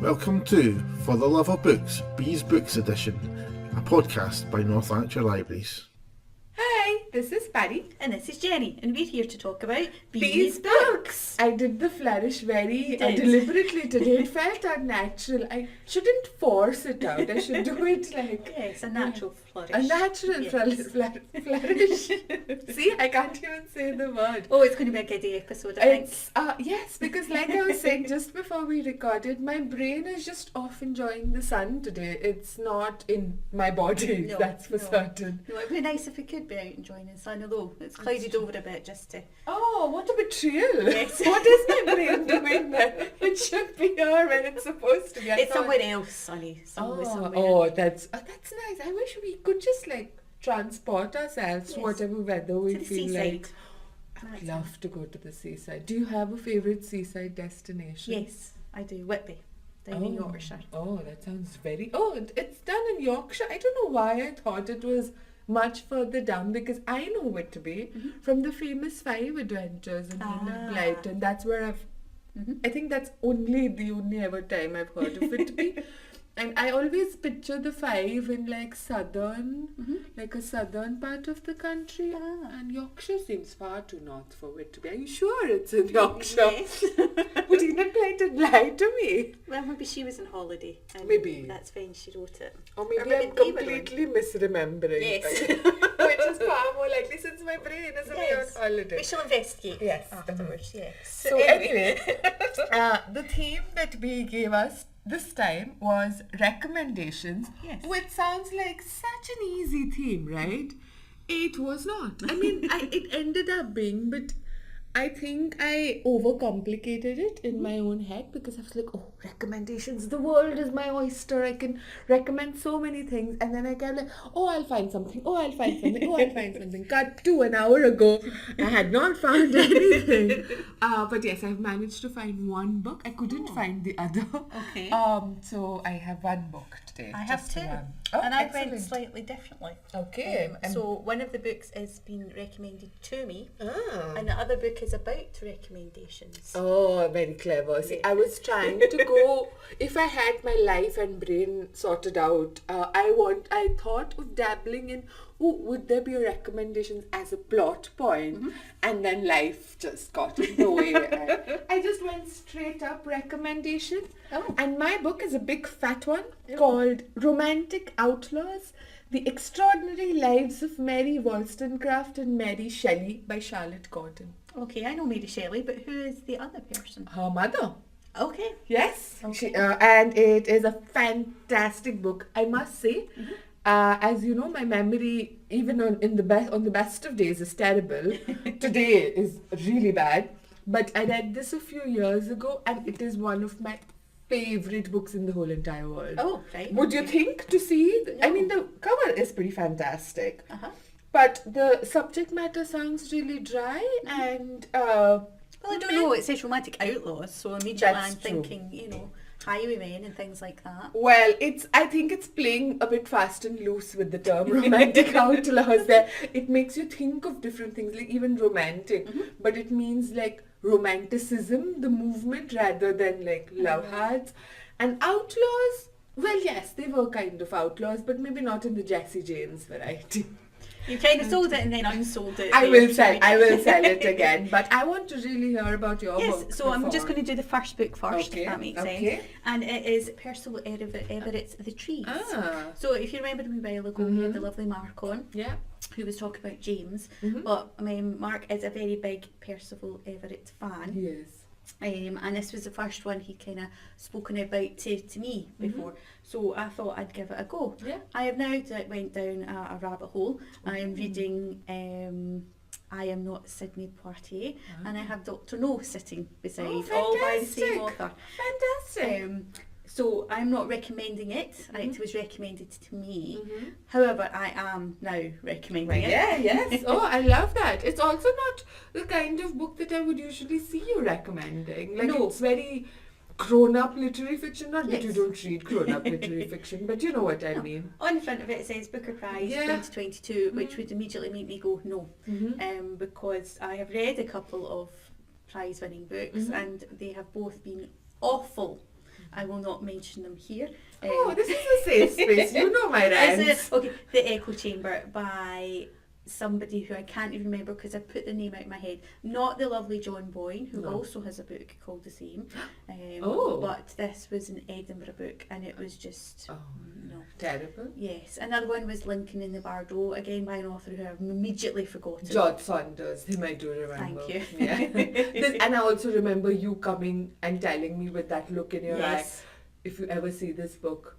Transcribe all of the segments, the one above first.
Welcome to For the Love of Books, Bees Books Edition, a podcast by Lanarkshire Libraries. Hi, this is Pari. And this is Jenny, and we're here to talk about Bees Books. I did the flourish very deliberately today. It felt unnatural. I shouldn't force it out. I should do it like... Yes, a natural flourish. A natural flourish. See, I can't even say the word. Oh, it's going to be a giddy episode, I think. Yes, because like I was saying just before we recorded, my brain is just off enjoying the sun today. It's not in my body, that's for certain. No, it'd be nice if we could be out enjoying the sun, although it's clouded over a bit just to... Oh, what a betrayal. Yes. What is my brain doing there? It should be here when it's supposed to be. It's somewhere else, honey. Somewhere. Oh, that's nice. I wish we could just like transport ourselves to whatever weather we feel seaside. like. I would love to go to the seaside. Do you have a favourite seaside destination? Yes, I do. Whitby, down in Yorkshire. Oh, that sounds very... Oh, it's done in Yorkshire. I don't know why I thought it was much further down, because I know Whitby from the famous 5 Adventures in Blight, and that's where I've... I think that's the only ever time I've heard of Whitby. And I always picture the 5 in like southern, like a southern part of the country. And Yorkshire seems far too north for Whitby. Are you sure it's in Yorkshire? Yes. But you didn't like to lie to me. Well, maybe she was on holiday. And maybe. That's when she wrote it. Or maybe I'm completely misremembering. Yes. Which is far more likely since my brain is away on holiday. We shall investigate. Yes. Afterwards, yes. So anyway, the theme that we gave us this time was recommendations, which sounds like such an easy theme, right? It was not. I mean, it ended up being, but I think I overcomplicated it in my own head, because I was like, oh, recommendations, the world is my oyster, I can recommend so many things, and then I kept like, oh, I'll find something, Cut to an hour ago, I had not found anything. But yes, I've managed to find one book. I couldn't find the other. Okay. So I have one book today. I have two. And I went slightly differently. Okay. So one of the books has been recommended to me, and the other book is about recommendations. Oh, very clever. See, I was trying to go, if I had my life and brain sorted out, I thought of dabbling in, would there be recommendations as a plot point? And then life just got in the way. I just went straight up recommendation. And my book is a big fat one called Romantic Outlaws, The Extraordinary Lives of Mary Wollstonecraft and Mary Shelley by Charlotte Gordon. Okay, I know Mary Shelley, but who is the other person? Her mother. Okay. Yes. Okay. And it is a fantastic book, I must say. As you know, my memory, even on the best of days, is terrible. Today is really bad. But I read this a few years ago, and it is one of my favorite books in the whole entire world. Oh, right. Would you think to see? No. I mean, the cover is pretty fantastic. But the subject matter sounds really dry and... well, I don't know. It says romantic outlaws, so immediately I'm thinking, highwaymen and things like that. Well, I think it's playing a bit fast and loose with the term romantic outlaws there. It makes you think of different things, like even romantic, but it means like romanticism, the movement, rather than like love hearts. And outlaws, well, yes, they were kind of outlaws, but maybe not in the Jesse James variety. You kind of sold it and then unsold it. I will sell it again, but I want to really hear about your book. Yes, so I'm just going to do the first book first, if that makes Okay. sense. And it is Percival Everett's The Trees. So if you remember a wee while ago, we had the lovely Mark on, who was talking about James, but Mark is a very big Percival Everett fan. Yes. And this was the first one he'd kind of spoken about to me before, so I thought I'd give it a go. I have now went down a rabbit hole. I am reading I Am Not Sidney Poitier, and I have Dr. No sitting beside, all by the same author. Fantastic. So I'm not recommending it. It was recommended to me. However, I am now recommending it. Yeah, yes. Oh, I love that. It's also not the kind of book that I would usually see you recommending. Like, it's very grown-up literary fiction. Not that you don't read grown-up literary fiction, but you know what I mean. On the front of it says Booker Prize 2022, which would immediately make me go no. Because I have read a couple of prize-winning books, and they have both been awful. I will not mention them here. This is a safe space. You know my rants. Okay, The Echo Chamber by somebody who I can't even remember because I put the name out of my head. Not the lovely John Boyne, who also has a book called the same. But this was an Edinburgh book, and it was just terrible. Yes, another one was Lincoln in the Bardo, again by an author who I've immediately forgotten. George Saunders, him I do remember. Thank you. Yeah. And I also remember you coming and telling me with that look in your eye, if you ever see this book,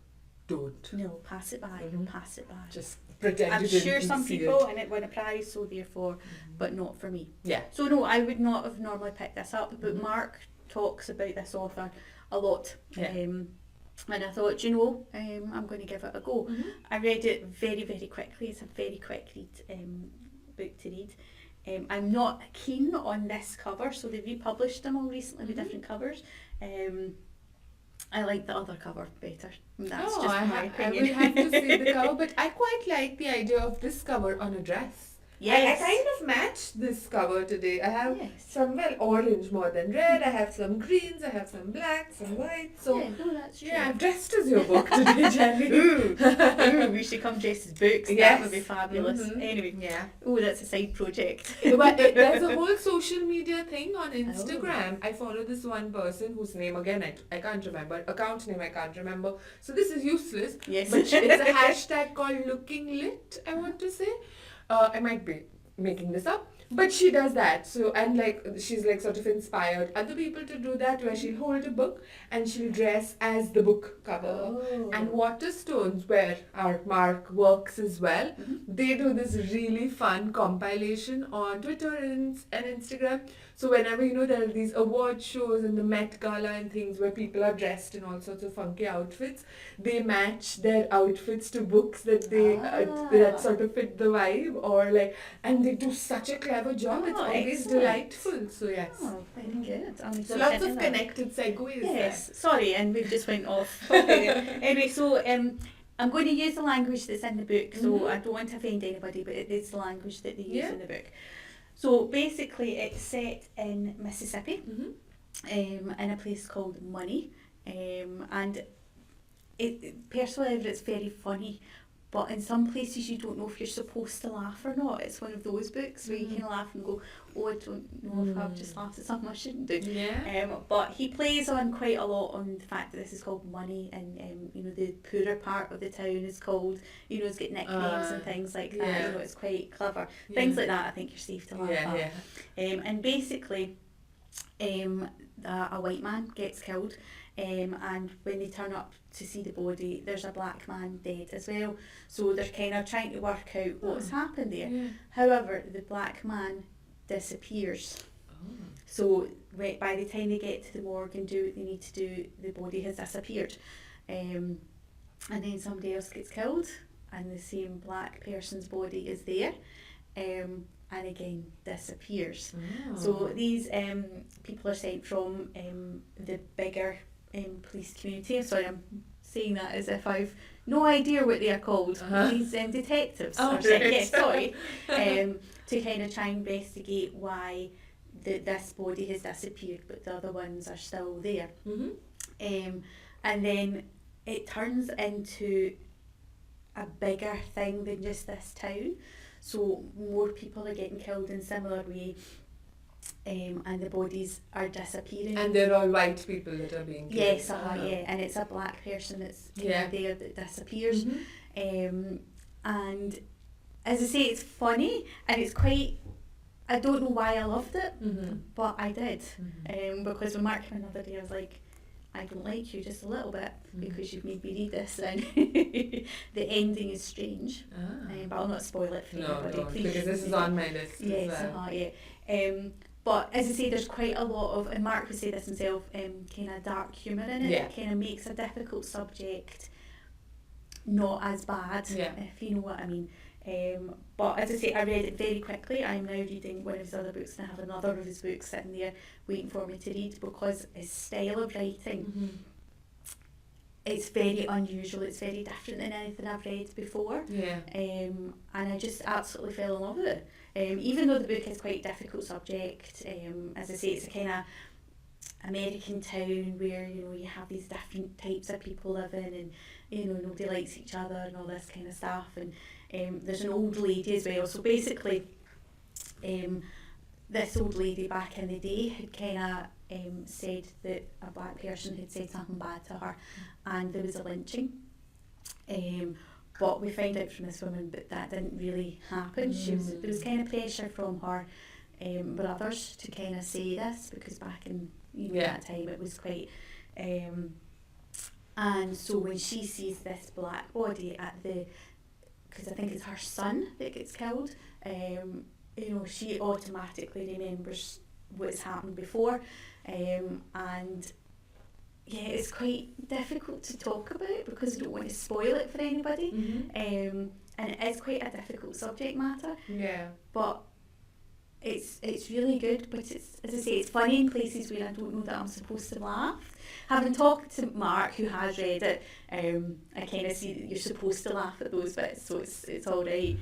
don't. No, pass it by. Pass it by. Just pretend I'm you didn't sure some see people it. and it won a prize, so therefore, but not for me. Yeah. So no, I would not have normally picked this up, but Mark talks about this author a lot. Yeah. And I thought, I'm going to give it a go. I read it very, very quickly. It's a very quick read, book to read. I'm not keen on this cover, so they republished them all recently with different covers. I like the other cover better. That's just my opinion. I will have to see the cover, but I quite like the idea of this cover on a dress. Yes. I kind of matched this cover today. I have some orange more than red. I have some greens. I have some black, some white. So that's true. I've dressed as your book today, Jenny. Ooh, we should come dressed as books. Yes. That would be fabulous. Anyway, that's a side project. But there's a whole social media thing on Instagram. I follow this one person whose name again I can't remember. Account name I can't remember. So this is useless. Yes. But it's a hashtag called Looking Lit, I want to say. I might be making this up, but she does that. So, and she's sort of inspired other people to do that, where she'll hold a book and she'll dress as the book cover. And Waterstones, where our Mark works as well, they do this really fun compilation on Twitter and Instagram. So whenever there are these award shows and the Met Gala and things where people are dressed in all sorts of funky outfits, they match their outfits to books that they that sort of fit the vibe, and they do such a clever job. It's always delightful. So yes. Oh, very good. So lots of connected segues. Yes. Sorry, and we've just went off. Anyway, so I'm going to use the language that's in the book, so I don't want to offend anybody, but it's the language that they use in the book. So basically it's set in Mississippi, in a place called Money, and personally it's very funny, but in some places you don't know if you're supposed to laugh or not. It's one of those books where you can laugh and go, I don't know if I've just laughed at something I shouldn't do. But he plays on quite a lot on the fact that this is called Money, and the poorer part of the town is called, it's got nicknames and things like that. It's quite clever. Things like that I think you're safe to laugh at. And basically a white man gets killed, and when they turn up to see the body, there's a black man dead as well. So they're kind of trying to work out what's happened there. However, the black man disappears. So by the time they get to the morgue and do what they need to do, the body has disappeared. And then somebody else gets killed, and the same black person's body is there, and again disappears. So these people are sent from the bigger police community. Sorry, I'm saying that as if I've no idea what they are called. These detectives are sent, to kind of try and investigate why this body has disappeared, but the other ones are still there. And then it turns into a bigger thing than just this town. So more people are getting killed in similar way, and the bodies are disappearing. And they're all white people that are being killed. Yes, and it's a black person that's there that disappears. And as I say, it's funny, and it's quite, I don't know why I loved it, but I did. Because when Mark came another day, I was like, I don't like you just a little bit because you've made me read this, and the ending is strange. But I'll not spoil it for anybody, please. Because this is on my list as well. But as I say, there's quite a lot of, and Mark would say this himself, kind of dark humour in it. It kind of makes a difficult subject not as bad, if you know what I mean. But as I say, I read it very quickly. I'm now reading one of his other books, and I have another of his books sitting there waiting for me to read, because his style of writing, it's very unusual. It's very different than anything I've read before. And I just absolutely fell in love with it. Even though the book is quite a difficult subject, as I say, it's a kind of American town where, you know, you have these different types of people living, and, you know, nobody likes each other and all this kind of stuff. And there's an old lady as well. So basically, this old lady back in the day had kind of said that a black person had said something bad to her, and there was a lynching. But we find out from this woman that didn't really happen. There was kind of pressure from her brothers to kind of say this, because back in that time it was quite. And so when she sees this black body at because I think it's her son that gets killed, you know, she automatically remembers what's happened before, and yeah, it's quite difficult to talk about because I don't want to spoil it for anybody, and it is quite a difficult subject matter. Yeah. But it's really good, but it's, as I say, it's funny in places where I don't know that I'm supposed to laugh. Having talked to Mark, who has read it, I kind of see that you're supposed to laugh at those bits, so it's all right.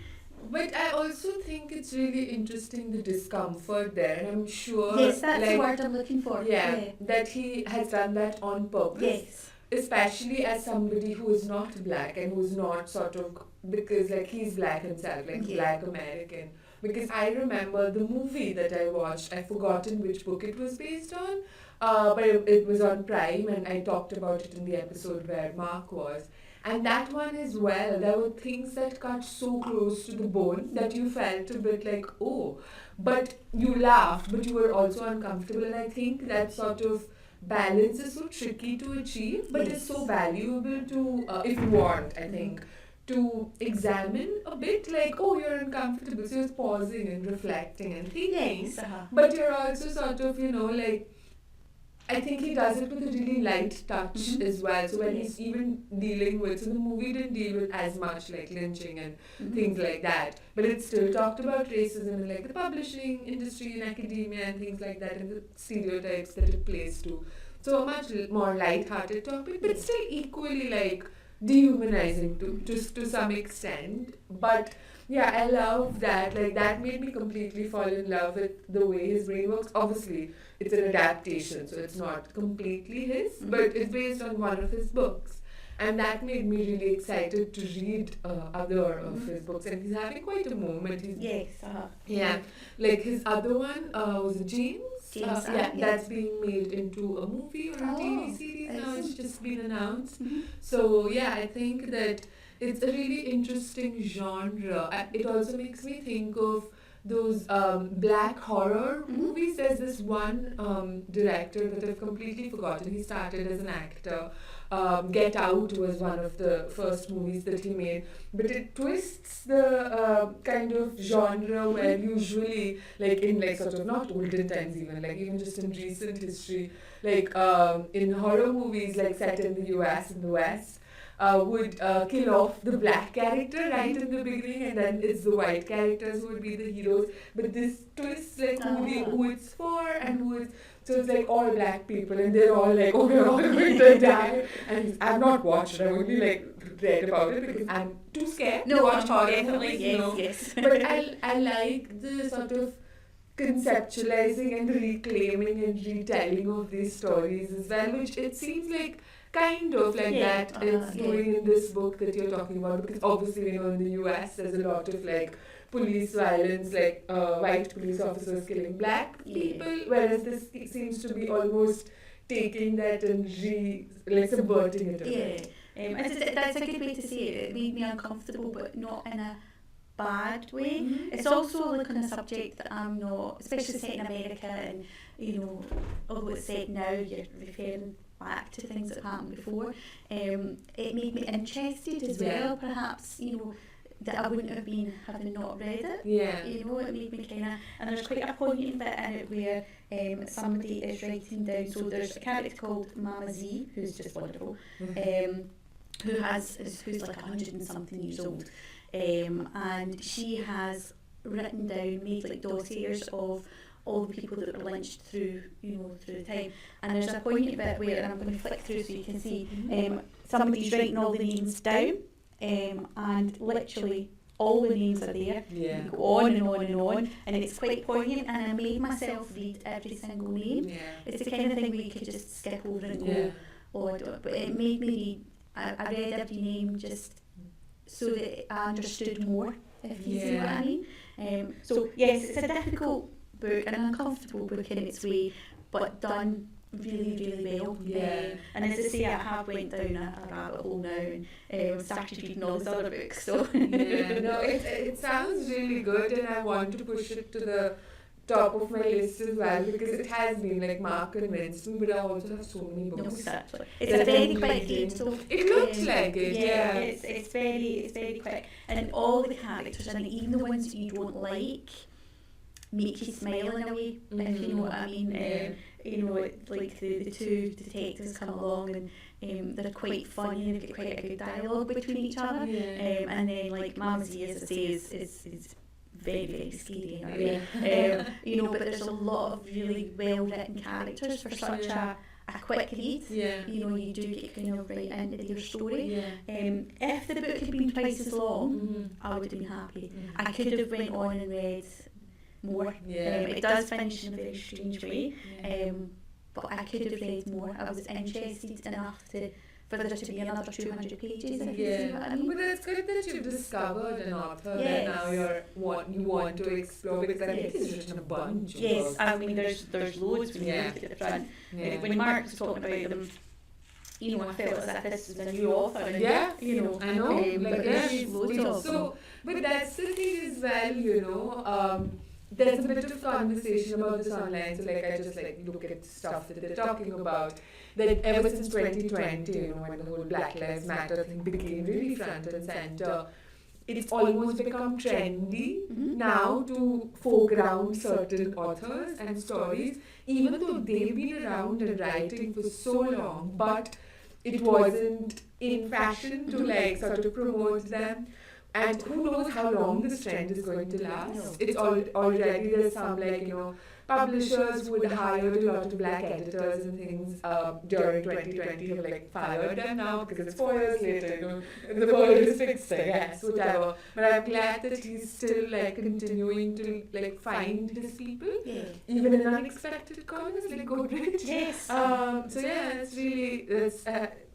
But I also think it's really interesting, the discomfort there, and I'm sure... Yes, that's the word I'm looking for. Yeah, that he has done that on purpose. Yes. Especially as somebody who is not black and who's not sort of... Because, like, he's black himself, like, black American. Because I remember the movie that I watched, I've forgotten which book it was based on, but it was on Prime, and I talked about it in the episode where Mark was. And that one as well, there were things that cut so close to the bone that you felt a bit like, oh, but you laughed, but you were also uncomfortable. And I think that sort of balance is so tricky to achieve, but it's so valuable to, if you want, I think, to examine a bit, like, oh, you're uncomfortable, so you're pausing and reflecting and thinking, but you're also sort of, you know, like, I think he does it with a really light touch as well. So when he's even dealing with, so the movie didn't deal with as much like lynching and things like that, but it still talked about racism and like the publishing industry and academia and things like that, and the stereotypes that it plays to. So a much more light-hearted topic, but still equally like dehumanizing to some extent. But yeah, I love that. Like, that made me completely fall in love with the way his brain works. Obviously, it's an adaptation, so it's not completely his, but it's based on one of his books. And that made me really excited to read other of his books. And he's having quite a moment. Yeah. Like, his other one was James. That's being made into a movie or a TV series now. It's just been announced. So, yeah, I think that it's a really interesting genre. It also makes me think of those black horror movies. There's this one director that I've completely forgotten. He started as an actor. Get Out was one of the first movies that he made, but it twists the kind of genre where usually, like in like sort of not olden times even, like even just in recent history, like in horror movies like set in the US in the West, would kill off the black character right in the beginning, and then it's the white characters who would be the heroes. But this twists like who it's for and who it's, so it's like all black people and they're all like, oh, we're all going to die. And I've not watched it, I've only like read about it because I'm too scared to watch horror movies. Yes. But I like the sort of conceptualizing and reclaiming and retelling of these stories as well, which it seems like kind of like that it's doing in this book that you're talking about, because obviously, you know, in the US there's a lot of like police violence, like white police officers killing black people, whereas this seems to be almost taking that and subverting it a bit. That's a good way to say it. It made me uncomfortable, but not in a bad way. It's also like on a subject that I'm not, especially set in America, and you know, although it's set now, you're referring back to things that happened before. It made me interested as well, perhaps, you know, that I wouldn't have been having not read it. You know, it made me kind of, and there's quite a poignant bit in it where somebody is writing down, so there's a character called Mama Z, who's just wonderful, who's like 100 and something years old, and she has written down, made like dossiers of all the people that were lynched through the time. And there's a poignant bit where, and I'm going to flick through so you can see, somebody's writing all the names down, and literally all the names are there. Yeah. You go on and on and on, and it's quite poignant, and I made myself read every single name. Yeah. It's the kind of thing where you could just skip over and go, Yeah. but it made me read. I read every name just so that I understood more, if you see what I mean. So yes, it's a difficult book, an uncomfortable book in its way, but done really, really well. And as I say, I have went down a rabbit hole now and started reading all these other books. So it sounds really good, and I want to push it to the top of my list as well, because it has been like Mark and Winston, but I also have so many books. Exactly. It's a very quick read. So it looks like it. Yeah, it's very quick, and all the characters, and even the ones that you don't like, make you smile in a way, if you know what I mean. You know, like the two detectives come along, and they're quite funny. They've got quite a good dialogue between each other. And then like Mamsie, as I say, is very, very scary in a way. You know, but there's a lot of really well written characters for such a quick read. You know, you do get kind of right into their story. If the book had been twice as long, I would have been happy. I could have went on and read more. It does finish in a very strange way, but I could have read more. I was interested enough for there to be another 200 pages, if you see what I mean. But it's good that you've discovered an author that now you want to explore, because I think he's written a bunch of books. I mean there's loads when you look at the front. When Mark was talking about them, you know, I felt as if this was a new author. And, you know, I know. There's loads of them. So, but that's the thing as well, you know. There's a bit of conversation about this online, so like I just like look at stuff that they're talking about, that ever since 2020, you know, when the whole Black Lives Matter thing became really front and center, it's almost become trendy now to foreground certain authors and stories, even though they've been around and writing for so long, but it wasn't in fashion to like sort of promote them. And who knows how long this trend is going to last. It's already, there's some like, you know, publishers who had hired a lot of black editors and things during 2020 have like fired them now because it's 4 years later, you know, and the world is fixed, I guess, whatever. But I'm glad that he's still like continuing to like find his people, even in unexpected corners like Goodrich. So yeah, it's really,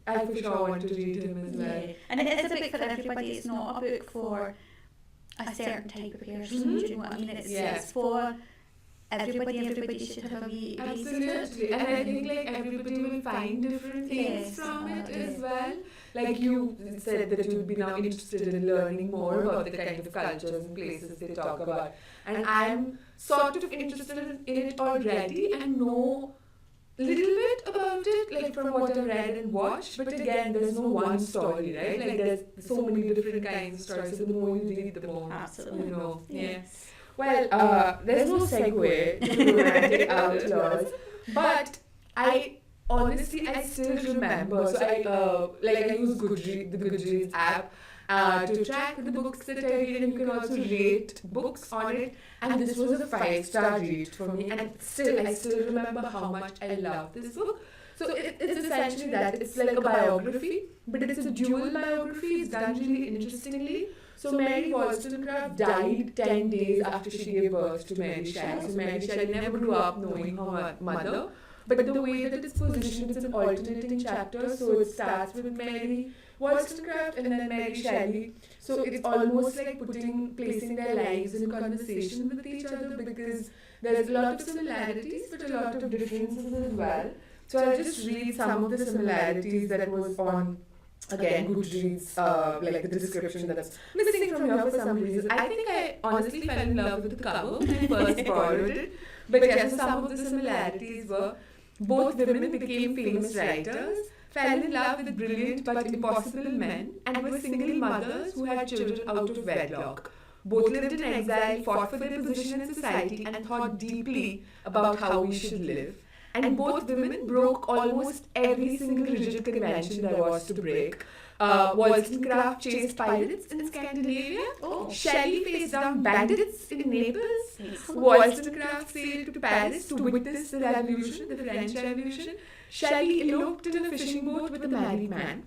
I for sure want to read him as well. And it is a book for everybody. It's not a book for a certain type of person. Do you know what I mean? It's for everybody. Everybody should have a wee Absolutely. And I think like everybody will find different things from it as well. Like you said that you'd be now interested in learning more about the kind of cultures and places they talk about. And I'm sort of interested in it already and know little bit about it, like from what I've read and watched, but again, there's no one story, right? Like there's so many different kinds of stories, so the more you read, the more, you know. Well, there's no segue to the romantic outlaws, but I honestly, I still remember, so I use Goodreads, the Goodreads app, to track the books that I read, and you can also rate books on it. And this was a 5-star read for me, and I still remember how much I loved this book. So it's essentially that it's like a biography, but it's a dual biography. It's done really interestingly. So Mary Wollstonecraft died 10 days after she gave birth to Mary Shelley. So Mary Shelley never grew up knowing her mother. But the way that it's positioned, it's an alternating chapter. So it starts with Mary Wollstonecraft and then Mary Shelley. So it's almost like placing their lives in conversation with each other, because there's a lot of similarities but a lot of differences as well. So I'll just read some of the similarities that was on, again, Goodreads, like the description that's missing from here for some reason. I think I honestly fell in love with the cover when I first borrowed it. But yes, so some of the similarities were both women became famous writers, fell in love with brilliant but impossible men, and were single mothers who had children out of wedlock. Both lived in exile, fought for their position in society, and thought deeply about how we should live. And both women broke almost every single rigid convention there was to break. Wollstonecraft chased pirates in Scandinavia. Shelley faced down bandits in Naples. Wollstonecraft sailed to Paris to witness the revolution, the French Revolution. Shelley eloped in a fishing boat with a married man.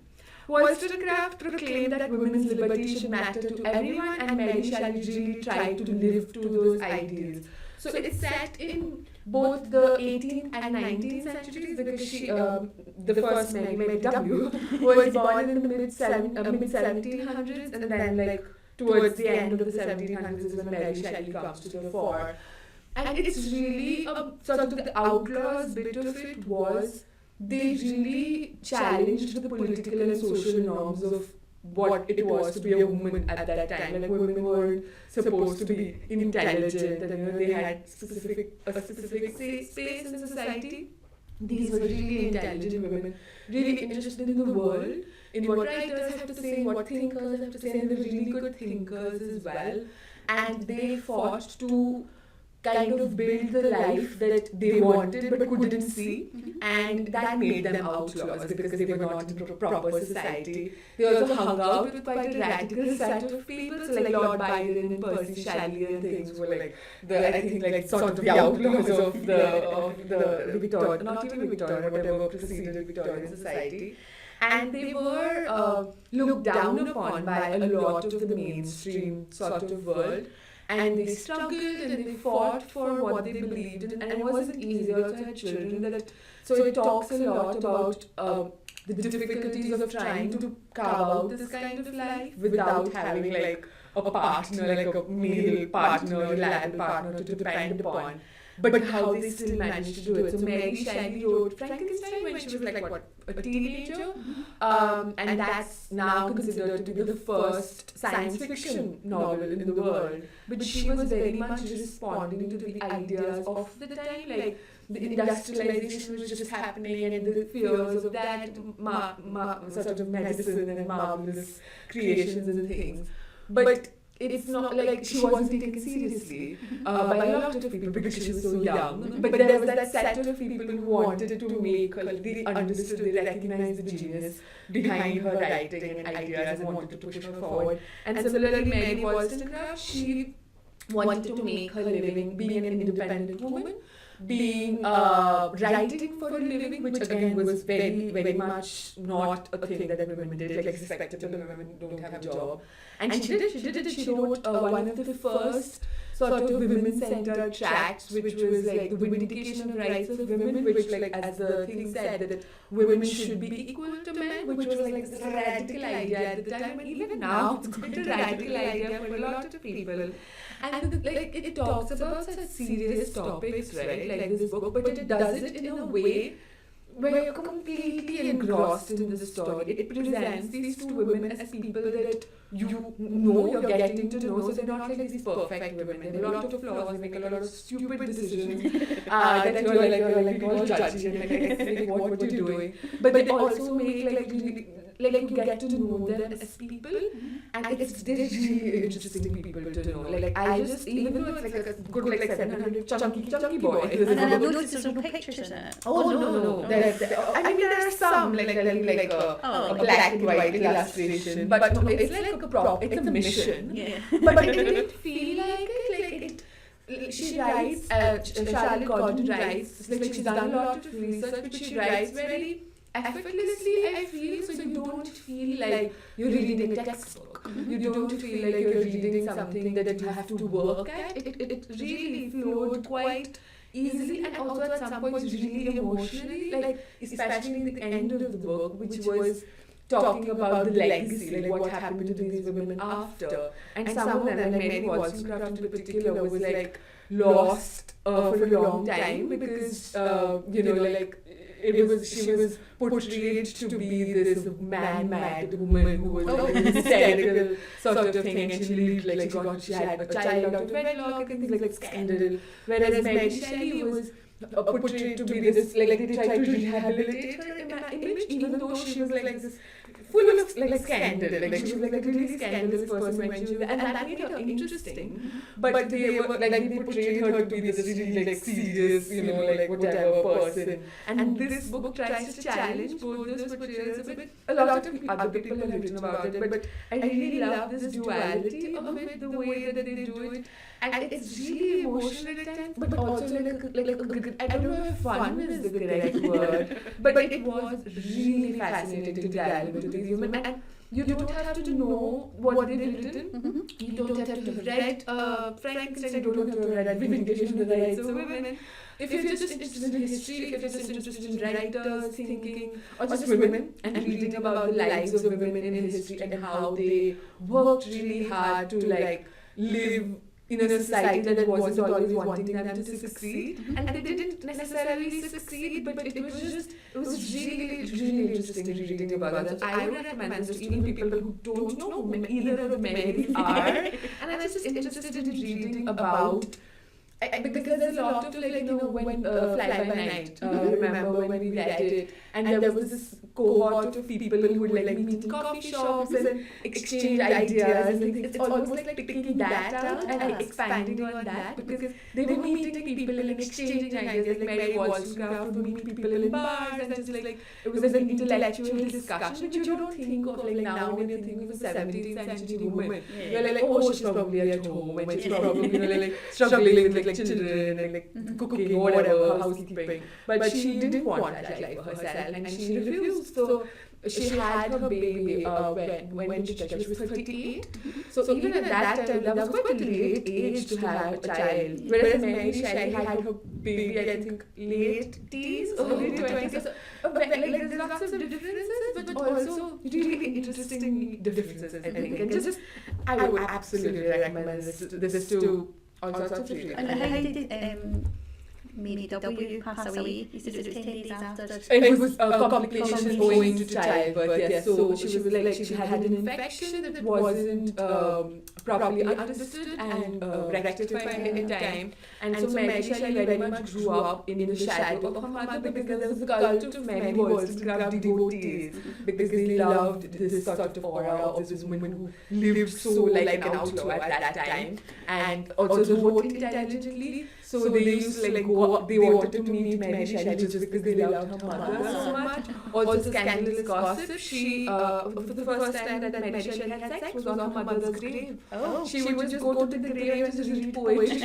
Wollstonecraft proclaimed that women's liberty should matter to everyone, and Mary Shelley really tried to live to those ideals. So it's set in both the 18th and 19th centuries, because she, the first Mary W, was born in the mid-1700s, and then like towards the end of the 1700s is when Mary Shelley comes to the fore. And it's really sort of the outlaws bit of it was they really challenged the political and social norms of what it was to be a woman at that time. Like women weren't supposed to be intelligent, and they had a specific space in society. These were really intelligent women, really interested in the world, in what writers have to say, what thinkers have to say, and they were really good thinkers as well. And they fought to kind of build the life that they wanted but couldn't see, and that made them outlaws because they were not in a proper society. They also hung out with quite a radical set of people, so like Lord Byron and Percy Shelley and things were like I think sort of the outlaws of the Victorian, not even Victorian, whatever preceded Victorian society. And they were looked down upon by a lot of the mainstream sort of world. And they struggled and they fought for what they believed in, and it wasn't easy. They also had children. So it talks a lot about the difficulties of trying to carve out this kind of life without having like a partner, like a male partner, reliable partner to depend upon. But how they still managed to do it. So Mary Shelley wrote Frankenstein when she was like a teenager, and that's now considered to be the first science fiction novel in the world. But she was very much responding to the ideas of the time, like the industrialization was just happening and the fears of that, sort of medicine and marvelous creations and things. But it's not like she wasn't taken seriously by a lot of people because she was so young. But there was that set of people who wanted to make her, they understood, they recognized the genius behind her writing and ideas and wanted to push her forward. And similarly, Mary Wollstonecraft, she wanted to make her living being an independent woman, being writing for a living, which again was very, very much not a thing that women did, like respectable women don't have a job. And she did it. She wrote one of the first sort of women-centered tracts, which was like the Vindication of Rights of Women, which like as the thing said that women should be equal to men, which was like this radical idea at the time, and even now it's quite a radical idea for a lot of people. And like it talks about such serious topics, right? Like this book, but it does it in a way where you're completely engrossed in the story. It presents these two women as people that you know you're getting to know, so they're not like these perfect women. They have a lot of flaws, they make a lot of stupid decisions that you're like all judgy and like what you're doing. But they also make like really, like you get to know them as people, and it's really interesting people to know. Like I just, even though it's like a good like 700 chunky boy. And I noticed there's no pictures in it. Oh no. I mean there are some like a black and white illustration, but no, it's like it's a mission. Yeah. But it didn't feel like it. She writes, Charlotte Gordon writes, like she's done a lot of research, but she writes very effortlessly, I feel, so you don't feel like you're reading a textbook. You don't feel like you're reading something that you have to work at. It really flowed quite easily, and also at some points really emotionally, like especially at the end of the book, which was talking about the legacy, like what happened to these women after. And some of them, like Mary Wollstonecraft in particular, was like lost for a long time because she was portrayed to be this mad woman who was like this hysterical sort of thing, and she had a child out of wedlock and things like scandal. Whereas Mary Shelley was portrayed to be this, like they tried to rehabilitate her image, even though she was like this full of like scandal, like she was like a really scandalous person when she was, and that made her interesting. But they were like they portrayed her to be this really like serious, like whatever person. And this book tries to challenge both those portrayals a bit. A lot of other people have written about it, but I really love this duality of it, the way that they do it. And it's really emotional at times, but also like a good, I don't know if fun is the correct word, but it was was really fascinating to delve into these women. And you don't have to know what they've written. You don't have to have read Frankenstein, you don't have to have read Vindication of the Rights of Women. If you're just interested in history, if you're just interested in writers, thinking, or just women, and reading about the lives of women in history and how they worked really hard to like live in a society that wasn't always wanting them to succeed, and they didn't necessarily succeed, but it was really interesting reading about them. So I would recommend this to even people who don't know who either of Mary are, and I'm just interested in reading about. Because there's a lot of when Fly By Night, remember when we read it, and there was this cohort of people who would like meet in coffee shops and exchange ideas and things. It's almost like picking that out and expanding on that, because they were meeting people and exchanging ideas. Like Mary Wollstonecraft would meet people in bars and just like it was an intellectual discussion, which you don't think of like now when you think of a 17th century woman. You're like, oh, she's probably at home and she's probably like struggling with like children and like cooking or whatever, housekeeping. But she didn't want that life for herself and she refused. So she had her baby when she was 38. So even at that time, that was quite a late age to have a child. Whereas Mary Shelley had her baby, I think, late teens, early 20s. So, there's lots of differences, but also really interesting differences, I think. And just, I would absolutely recommend this to all sorts of readers. And how did Mary W pass away? You said it was 10 days after. It was complications owing to childbirth, yes. So she was like, she had an infection that wasn't properly understood and rectified in time. And so Mary Shelley very much grew up in the shadow of her mother, because there was a cult of Mary Wollstonecraft devotees, because they loved this sort of aura of this woman who lived so like an outlaw at that time, and also wrote intelligently. So they used to like go, they wanted to meet Mary Shelley just because they loved her mother so much. Also scandalous gossip. She, for the first time that Mary Shelley had sex was on her mother's grave. She would just go to the grave and just read poetry.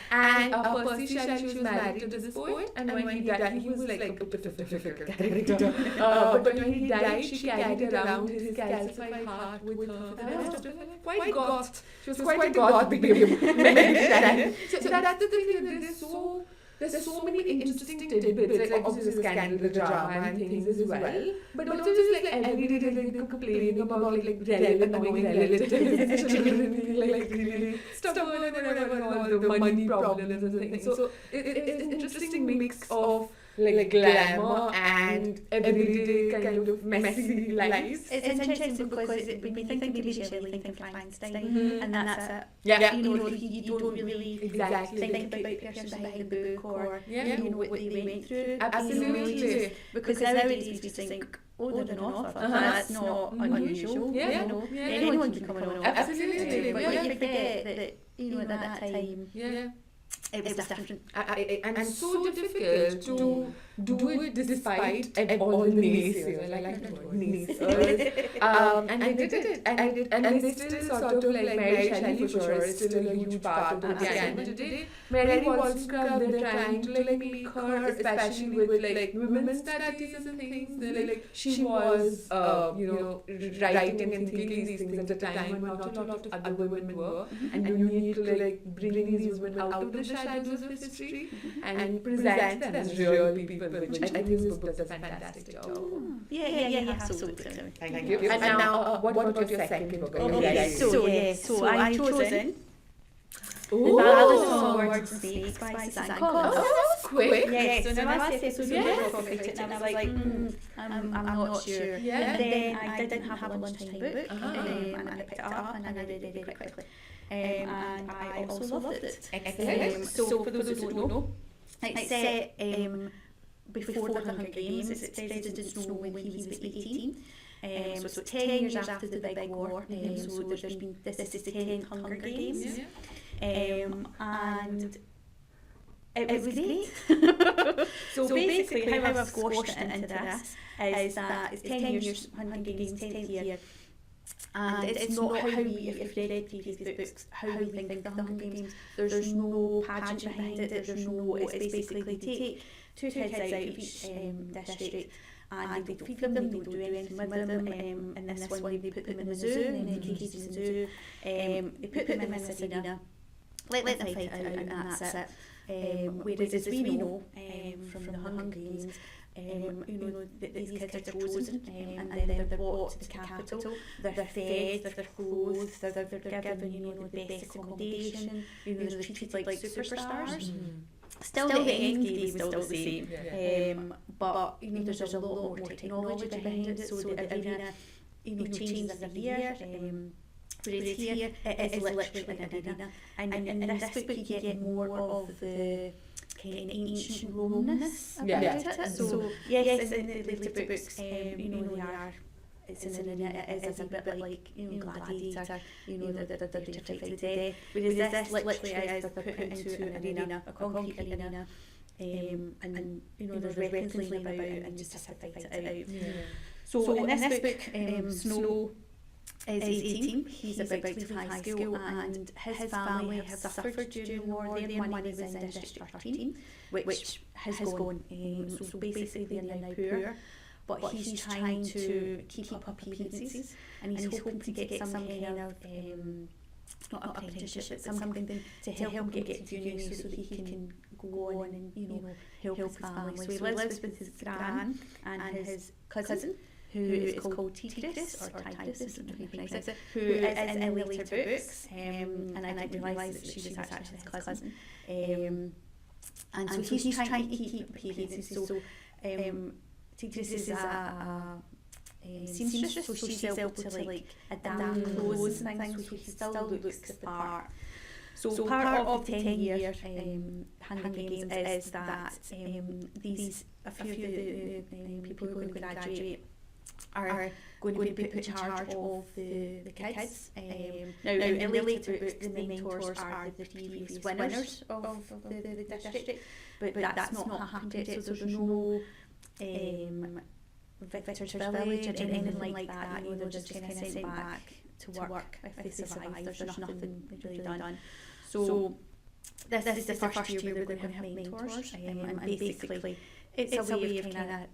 And Percy Shelley, she was married to this poet, and when he died, he was like a bit of a difficult character. But when he died, she carried around his calcified heart with her for the rest of her life. Quite goth. She was quite a goth baby, Mary Shelley. So that's the thing, that there's so many interesting tidbits, like obviously the scandal, the drama and things as well, but also just like everyday like complaining about like annoying relatives, children being like really stubborn and all the money problems and things. So it's an interesting mix of like glamour and everyday kind of messy lives. It's interesting because when we think of Mary Shelley, we think of Frankenstein, and that's it. Yeah. You don't really think about the person behind the book or what they went through. Absolutely. Because nowadays we just think, oh, they're an author. That's not unusual. Anyone can become an author. Absolutely. But you forget that at that time. It was different. And so difficult to do it despite all the naysayers. I like the word naysayers. And they did it. And they still sort of like Mary Shelley for sure is still a huge part of the scandal today. Mary Wollstonecraft, they're trying to like make her, especially with like women's studies and things. Like she was, writing and thinking these things at the time when not a lot of other women were. And you need to like bring these women out of the shadows of history and present them as real people, which I think this book does a fantastic job. Yeah, absolutely. Thank you. And now, what about your second book? So I've chosen The Ballad of Swords and Snakes by Suzanne Collins. Oh, that was quick. Yes, so in the last episode we talked about it and I was like, I'm not sure. And then I didn't have a lunchtime book and I picked it up and I read it very quickly. And I also loved it. Excellent. So for those who don't know, it's set before the Hunger Games. It's President Snow when he was 18. So 10 years after the big war, so there's been, this is the 10th Hunger Games. And it was great. So basically how I've squashed it into this is that it's 10 years, Hunger Games, 10th year. And it's not how we, if you've read previous books, how we think of the Hunger Games. There's no pageant behind it, it's basically they take two kids out of each district and they don't feed them, they don't do anything with them. In this one, they put them in the zoo, in the cages in the zoo. They put them in this arena, let them fight out, and that's it. Whereas as we know from the Hunger Games, these kids are chosen, and then they're brought to the capital, they're fed, they're clothed, they're given, the best accommodation, they're treated like superstars. Still the end game is still the same, but there's a lot more technology behind it, so the arena changes every year. Whereas here, it is literally an arena, and in this book you get more of the kind of ancient Romanness about it. So yes, in the later books, they are. It's an arena. It is a bit like Gladiator. They're to fight to the death. Whereas this literally is they're put into an arena, a concrete arena, and there's weapons laying about, and just have to fight it out. So in this book, Snow is 18. He's about to leave high school, and his family have suffered during the war there when he was in District 13, which has gone. So basically they're now poor, but he's trying to keep up appearances, and he's hoping to get some kind of not apprenticeship, but something to help him get to uni so that he can go on and help his family. So he lives with his gran and his cousin, who is called Tigris, or Tigris, I don't know how you pronounce it, who is in the later books, and I didn't realise that she was actually his cousin. And so he's trying to keep appearances. So Tigris is a seamstress, so she's able to adapt clothes and things, so he still looks the part. So part of the 10-year Hunger Games is that a few of the people who are going to graduate are going to be put in charge of the kids. Now in the later books, the mentors are the previous winners of the district, but that's not happened yet, so there's no victor's village or anything like that. They're just kind of sent back to work if they survive. There's nothing really done. So this is the first year we're going to have mentors, and basically it's a way of kind of,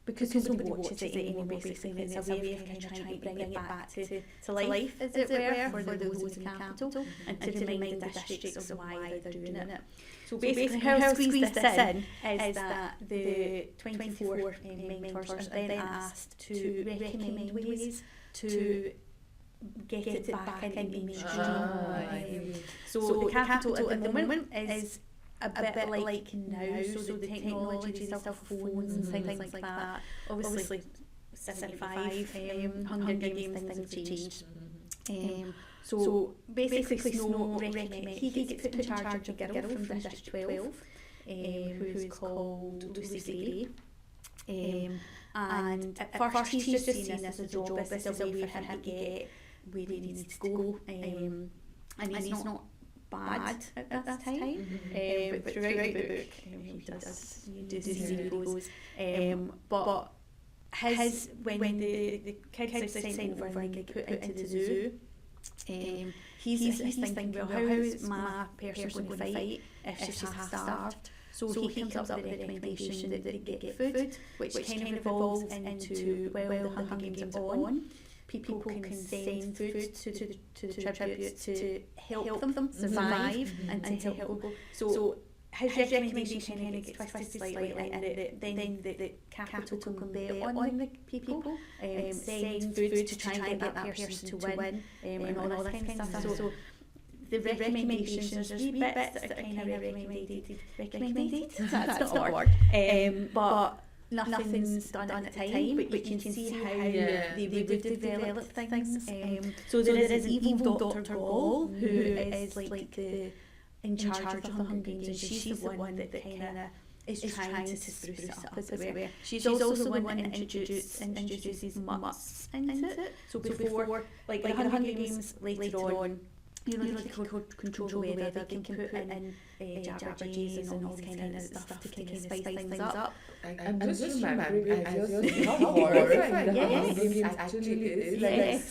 because nobody watches it anymore, basically, it's a way of kind of trying to bring it back to life, as it were, for those in the capital, and to remind the districts of why they're doing it. So basically, how I'll squeeze this in is that the 24 mentors are then asked to recommend ways to get it back into mainstream. So the capital at the moment is a bit like now, so the technology, the cell phones and things like that. Obviously 75, Hunger Games, things have changed. So basically Snow he gets put in charge of a girl from District 12, who is called Lucy Gray. And at first he's just seen this as a job, this is a way for him to get where he needs to go. And he's not bad at this time, but throughout the book he does see where he goes. But his, when the kids are sent over and get put into the zoo, he's thinking, well, how is my person going to fight if she's half-starved? So he comes up with the recommendation that they get food, which kind of evolves into, while the Hunger Games are on, people can send food to the tributes to help them survive and to help go. So his recommendation kind of gets twisted slightly, and then the capital can bet on the people, send food to try and get that person to win, and all this kind of stuff. So the recommendations, there's wee bits that are kind of recommended. That's not a word. But nothing's done at the time, but you can see how they would develop things. So there is an evil Dr. Gall, who is like the in charge of the Hunger Games, and she's the one that kind of is trying to spruce it up, as it were. She's also the one that introduces mutts into it. So before, like the Hunger Games later on, they can control the weather, they can put in jabberjays and all this kind of stuff to kind of spice things up. I'm just remembering how horrifying the Hunger Games actually is.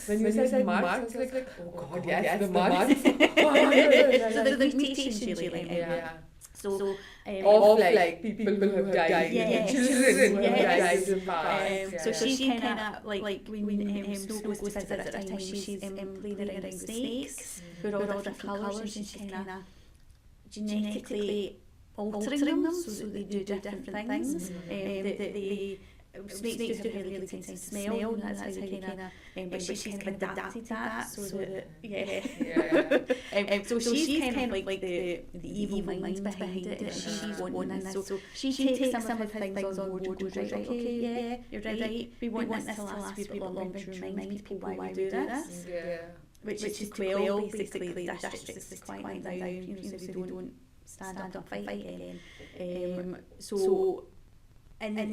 Like, when you said mutts, I was like, oh god, yes, the mutts. So there's mutations, really. So, of like people who have died, Yes. children who have Yes. died in past. So she's kind of like when Snow goes to visit at a time, she's playing around with snakes who are all different colours, and she's kind of genetically altering them so that they do different things. Snakes do have a really good sense of smell, and that's how they kind of, but she's kind of adapted to that, so that, so she's kind of like the evil mind behind it, and she's wanting this, so she takes some of the things on board and goes, right, okay, you're right, we want this to last a bit longer to remind people why we do this, which is to quell basically the districts is quieting down, so they don't stand up and fight again. So and then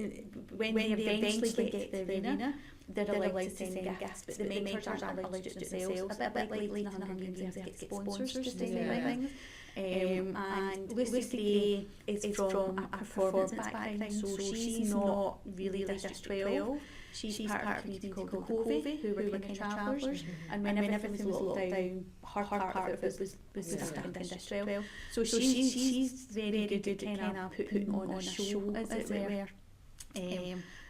when they eventually get to the arena, they're allowed to send gifts, but the mentors aren't allowed to do it themselves. A bit like in the Hunger Games, they have to get sponsors to do things. And Lucy Gray is from a performance background, so she's not really like District 12. She's part of a community called the Covey, who were kind of travellers, and when everything was locked down, her part of it was stuck in District 12. So she's very good at kind of putting on a show, as it were.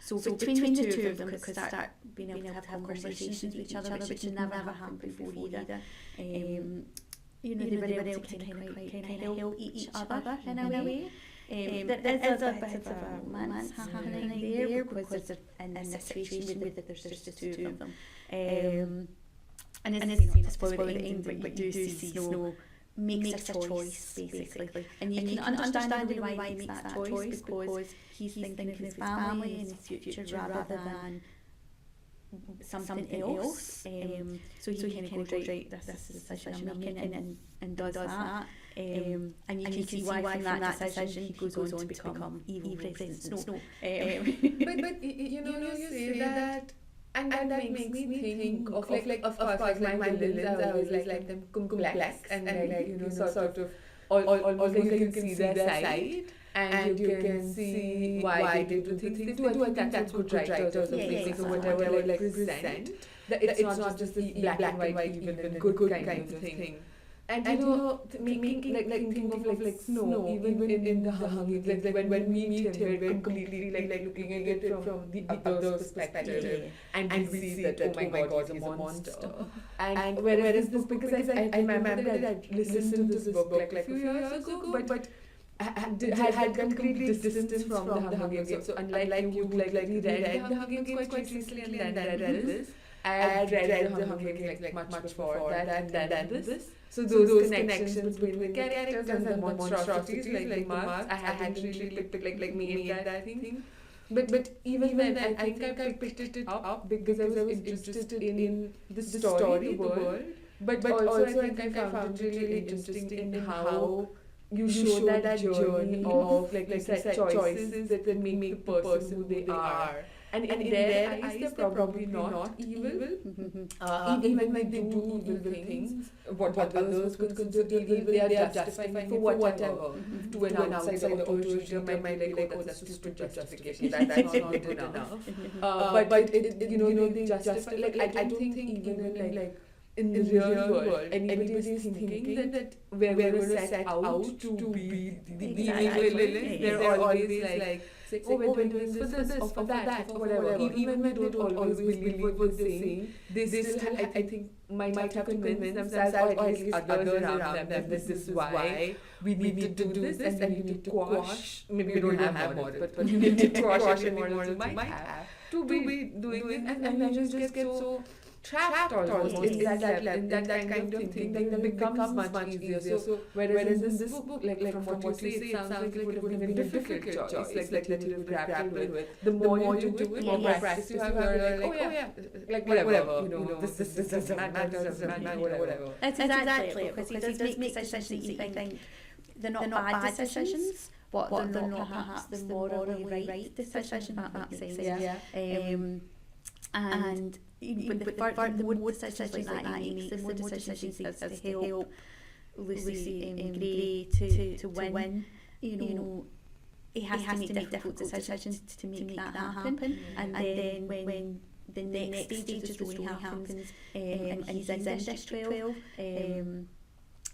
So between the two of them, they could start being able to have conversations with each other, which never happened before either. They were able to kind of help each other in a way. There is a bit of a romance happening there because they're in this situation where there's just the two of them. And it's not to spoil the ending, but you do see Snow makes a choice basically, and you can understand why he makes that choice, because he's thinking of his family and his future rather than something else. So he kind of goes, right, this is the decision I'm making, and does that. And you can see why from that decision he goes on to become evil President Snow. But you say that, and that makes me think of like of course like my villains, I always like them complex and like sort of almost like you can see their side and you can see why they do the things they do. I think that's good writers or something, so whatever like present that it's not just the black and white evil and good kind of thing. And making like thinking of like Snow, even in the Hunger Games, like when we meet him, we're completely like looking at it from the other's perspective, and we see that oh my god, he's a monster. And whereas this, because I remember that I listened to this book like a few years ago, but I had complete distance from the Hunger Games. So unlike you like reread the Hunger Games quite recently and then read this, I had read the Hunger Games like much before that and then this. So those connections between the characters and the monstrosities, like the marks, I hadn't really like made that thing. But even then, I think I picked it up because I was interested in the story, the world. But also I think I found it really interesting in how you show that journey of like choices that make the person who they are. And in their eyes, they're probably not evil. Even when they do evil things, what others could consider evil, they are justifying for whatever. To an outsider or to a reader might be like, oh, that's a stupid justification. That's not good enough. But they justify. Like I don't think even like in the real world, anybody is thinking that we're going to set out to be the evil villains. They're always like, oh, we're doing this for this, or for that, or whatever. Even when they don't always believe what they're saying, they still have, I think, might have to convince themselves, or at least others around them, that this is why we need to do this, and we need to quash, maybe we don't have more, but we need to quash any more than we might have to be doing it, and then just get so trapped almost in that kind of thing, then becomes much easier. So whereas in this book, like from what you say, it sounds like it would have been a difficult choice, like that you grapple with. The more you do it, more practice you have, you're like, oh yeah, like whatever, this doesn't matter, whatever. That's exactly it, because he does make decisions that you think they're not bad decisions, but they're not perhaps the morally right decision, if that makes sense. And the more decisions like that he makes, the more decisions he does to help Lucy Gray to win. He has to make difficult decisions to make that happen. And then when the next stage of the story happens, and he's in District 12,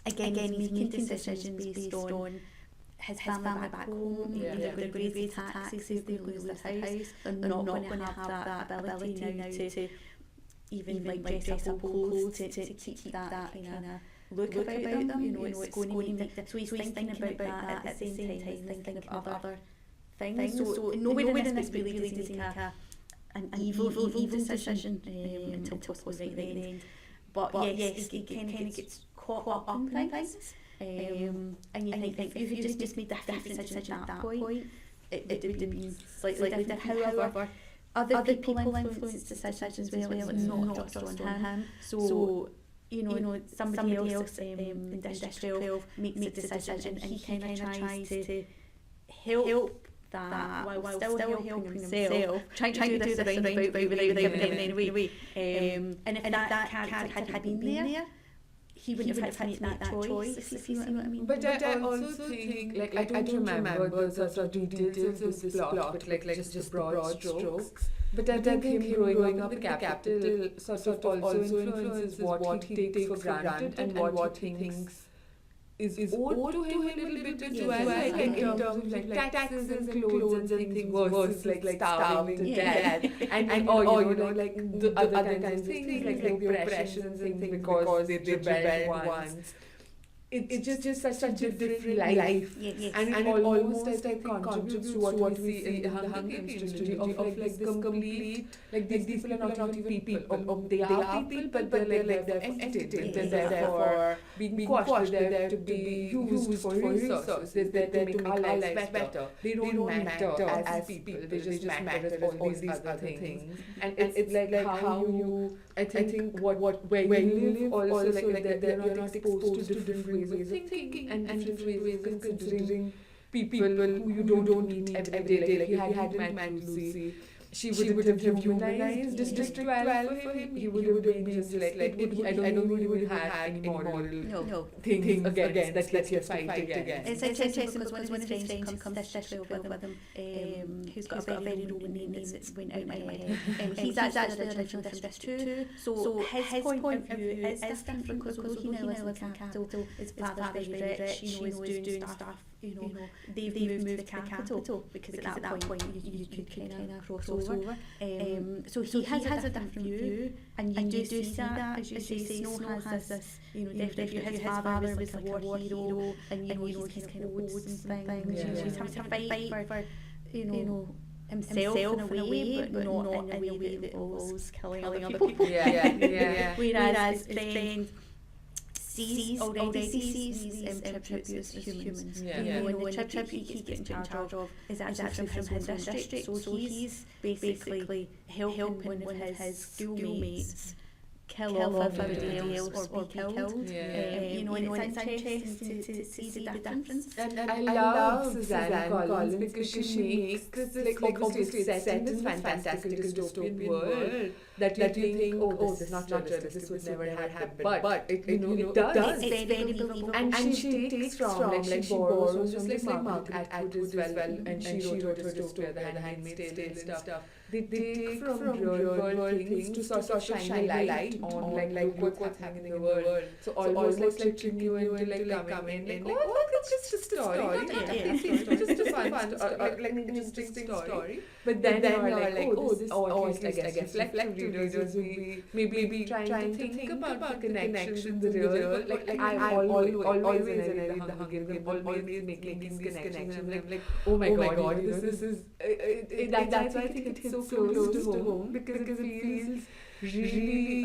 again he's making decisions based on his family back home, they're going to raise taxes, they lose their house, they're not going to have that ability now to even like dress up clothes to keep that kind of look about them, it's going to make so he's thinking about that at the same time he's thinking of other things. So nowhere in this really does he make an evil decision until possibly right at the end. But yes, he kind of gets caught up in things. And you think if you just made a different decision at that point, it would have been slightly different. However, other people influence decisions as well. It's not just on him. So somebody else in District 12 makes a decision, and he kind of tries to help that while still helping himself, trying to do this roundabout way without giving it away. And if that character had been there, he wouldn't have had to make that choice, if you see what I mean. But I also think, like, I don't remember the sort of details of this plot, but like just broad strokes. But I think him growing up in the capital sort of also influences what he takes for granted and what he thinks is owed to him a little bit as well, like in terms of like taxes and clothes and things versus like starving to death and or like the other kinds of things like oppressions and things because they rebelled once. It's just such a different life, and it almost I think contributes to what we see in the Hunger Games trilogy of like this complete, like these people are not even people, they are people, but they're like they're entities, they're there for being quashed, they're there to be used for resources, they're there to make our lives better. They don't matter as people, they just matter as all these other things, and it's like how you, I think where you live also like they're not exposed to different ways of thinking and different ways of considering people who you don't meet every day. Like you hadn't met Lucy, she would have humanized District 12 for him. He would have been just like I don't think he would have had any moral things against that he has to fight against. It's interesting because one of his friends comes to District 12 with him, who's got a very Roman name that's went out of my head. He's actually originally from District 2, so his point of view is different because although he now lives in the capital, his father's very rich, is doing stuff. They've moved to the capital because at that point you could kind of cross over. So he has a different view, and you do see that, as you say, Snow has this, different view. His father was like a war hero, and he's kind of odes and things. He's having to fight for himself in a way, but not in a way that involves killing other people. Whereas his friend already sees these tributes as humans. And the tribute he gets in charge of is actually from his district, so he's basically helping one of his schoolmates kill off everybody else or be killed. And it's interesting to see the difference. And I love Suzanne Collins because she makes this like obviously it's set in this fantastic dystopian world that you think, this is not realistic, this would never have happened. But it does. It's very believable. And she takes from, like she borrows from just like Margaret Atwood as well, and she wrote her dystopia, The Handmaid's Tale and stuff. They take from real world things to sort of shine a light on like what's happening in the world. So almost like tricking you into like coming in like, it's just a story. Not just a fun story, like an interesting story. But then you're like, this I guess reflective readers will be maybe trying to think about the connections in the real world. Like I always when I read the Hunger Games, always making these connections. I'm like, oh my god, this is that's why I think it's so close to home because it feels really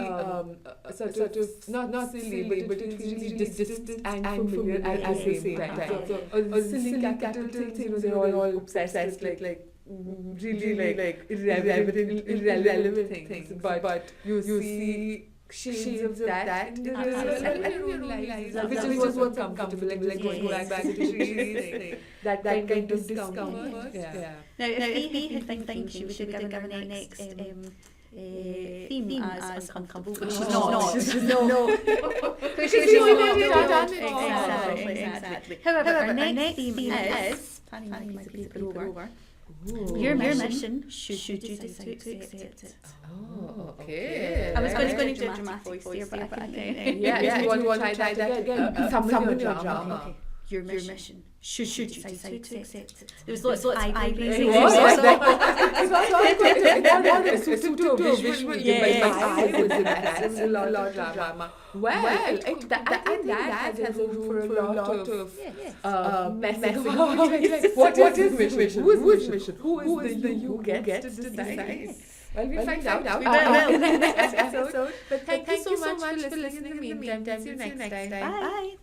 sort of not silly, but it feels really distant and familiar at the same time. So silly capital things, they're all obsessed like really like irrelevant things, but you see shades of that in the real world and your own lives, which is what's comfortable, like going back to the trees, that kind of discomfort. Now, if we had been thinking she would have given our next theme as uncomfortable, but she's not. Exactly. However, our next theme is planning my paper over. Your mission, should you decide to accept it. Oh, okay. I was going to do a dramatic voice here, but I think... Yeah, you want to try that again? Summon your drama. your mission, should you decide to accept it. There was lots of eye-breaking. It was. I was impressed. A lot of drama. Well, I think that has a room for a lot of messing about. What is the mission? Whose mission? Who is the you gets to decide? Well, we'll find out in the next episode. But thank you so much for listening in the meantime. See you next time. Bye.